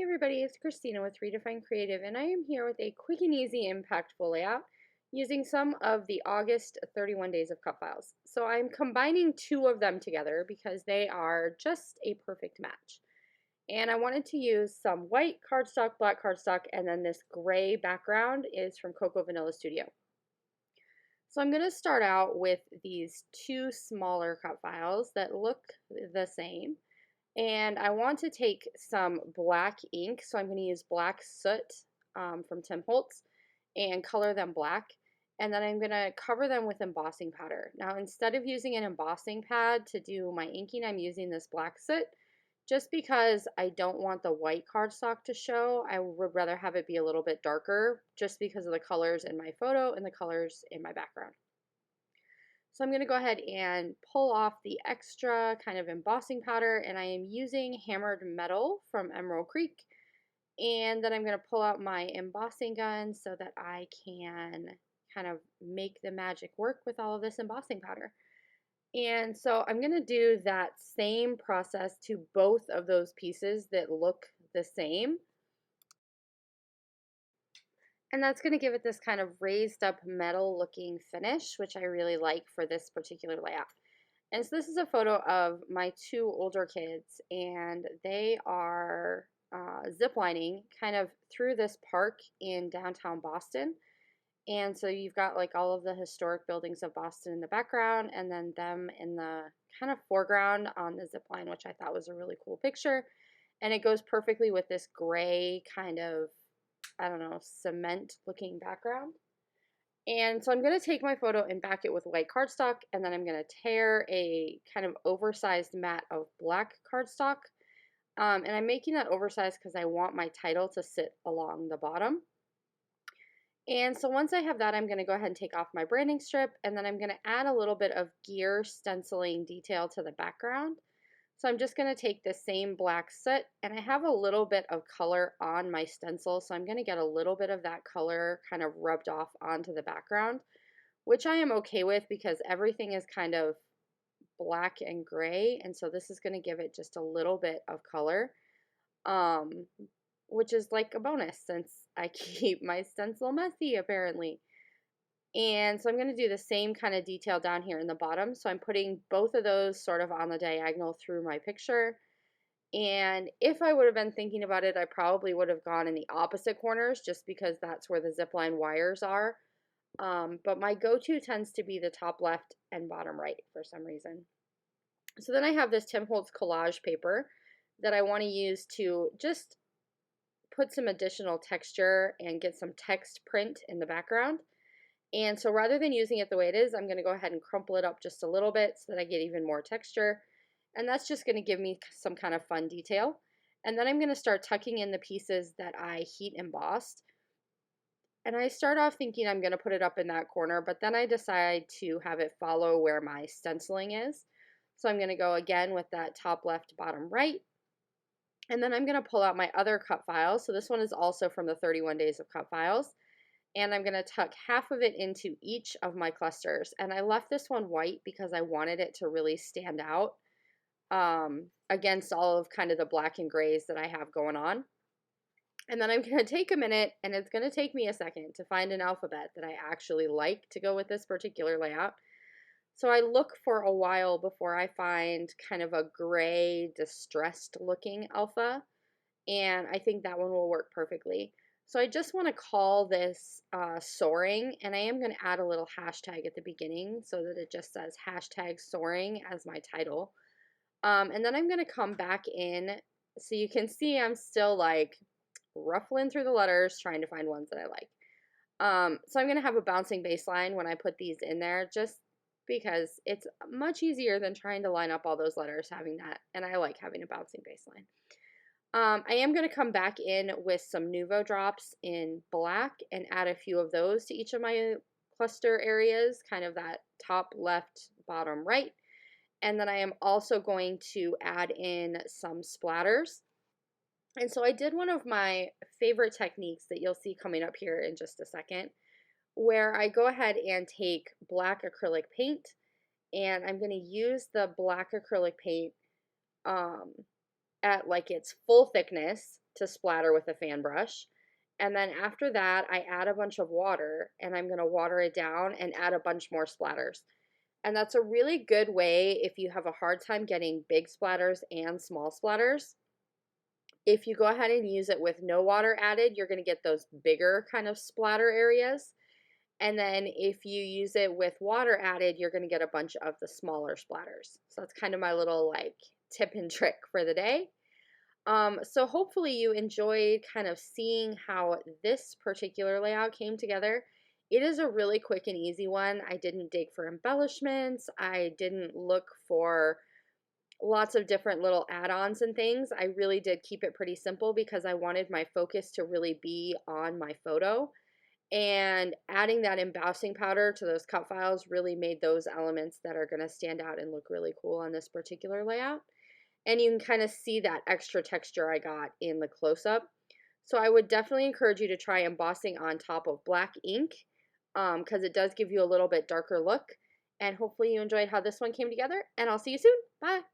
everybody, it's Christina with Redefine Creative, and I am here with a quick and easy impactful layout using some of the August 31 Days of Cut files. So I'm combining two of them together because they are just a perfect match. And I wanted to use some white cardstock, black cardstock, and then this gray background is from Cocoa Vanilla Studio. So I'm going to start out with these two smaller cut files that look the same. And I want to take some black ink, so I'm going to use black soot from Tim Holtz and color them black. And then I'm going to cover them with embossing powder. Now, instead of using an embossing pad to do my inking, I'm using this black soot just because I don't want the white cardstock to show. I would rather have it be a little bit darker just because of the colors in my photo and the colors in my background. So I'm going to go ahead and pull off the extra kind of embossing powder, and I am using hammered metal from Emerald Creek. And then I'm going to pull out my embossing gun so that I can kind of make the magic work with all of this embossing powder. And so I'm going to do that same process to both of those pieces that look the same. And that's going to give it this kind of raised up metal looking finish, which I really like for this particular layout. And so this is a photo of my two older kids, and they are ziplining kind of through this park in downtown Boston. And so you've got like all of the historic buildings of Boston in the background, and then them in the kind of foreground on the zip line, which I thought was a really cool picture. And it goes perfectly with this gray kind of, I don't know, cement looking background. And so I'm going to take my photo and back it with white cardstock, and then I'm going to tear a kind of oversized mat of black cardstock. And I'm making that oversized because I want my title to sit along the bottom. And so once I have that, I'm going to go ahead and take off my branding strip, and then I'm going to add a little bit of gear stenciling detail to the background. So I'm just going to take the same black soot, and I have a little bit of color on my stencil, so I'm going to get a little bit of that color kind of rubbed off onto the background, which I am okay with because everything is kind of black and gray, and so this is going to give it just a little bit of color, which is like a bonus since I keep my stencil messy apparently. And so I'm going to do the same kind of detail down here in the bottom. So I'm putting both of those sort of on the diagonal through my picture. And if I would have been thinking about it, I probably would have gone in the opposite corners just because that's where the zipline wires are. But my go-to tends to be the top left and bottom right for some reason. So then I have this Tim Holtz collage paper that I want to use to just put some additional texture and get some text print in the background. And so rather than using it the way it is, I'm going to go ahead and crumple it up just a little bit so that I get even more texture. And that's just going to give me some kind of fun detail. And then I'm going to start tucking in the pieces that I heat embossed. And I start off thinking I'm going to put it up in that corner, but then I decide to have it follow where my stenciling is. So I'm going to go again with that top left, bottom right. And then I'm going to pull out my other cut file. So this one is also from the 31 Days of Cut files. And I'm going to tuck half of it into each of my clusters. And I left this one white because I wanted it to really stand out against all of kind of the black and grays that I have going on. And then I'm going to take a minute, and it's going to take me a second to find an alphabet that I actually like to go with this particular layout. So I look for a while before I find kind of a gray, distressed looking alpha. And I think that one will work perfectly. So I just want to call this Soaring, and I am going to add a little hashtag at the beginning so that it just says hashtag Soaring as my title. And then I'm going to come back in so you can see I'm still like ruffling through the letters trying to find ones that I like. So I'm going to have a bouncing baseline when I put these in there just because it's much easier than trying to line up all those letters having that, and I like having a bouncing baseline. I am going to come back in with some Nuvo drops in black and add a few of those to each of my cluster areas, kind of that top left, bottom right. And then I am also going to add in some splatters. And so I did one of my favorite techniques that you'll see coming up here in just a second, where I go ahead and take black acrylic paint, and I'm going to use the black acrylic paint at like its full thickness to splatter with a fan brush. And then after that, I add a bunch of water and I'm going to water it down and add a bunch more splatters. And that's a really good way if you have a hard time getting big splatters and small splatters. If you go ahead and use it with no water added, you're going to get those bigger kind of splatter areas. And then if you use it with water added, you're going to get a bunch of the smaller splatters. So that's kind of my little like tip and trick for the day. So hopefully you enjoyed kind of seeing how this particular layout came together. It is a really quick and easy one. I didn't dig for embellishments. I didn't look for lots of different little add-ons and things. I really did keep it pretty simple because I wanted my focus to really be on my photo. And adding that embossing powder to those cut files really made those elements that are going to stand out and look really cool on this particular layout. And you can kind of see that extra texture I got in the close-up. So I would definitely encourage you to try embossing on top of black ink because it does give you a little bit darker look. And hopefully you enjoyed how this one came together. And I'll see you soon. Bye.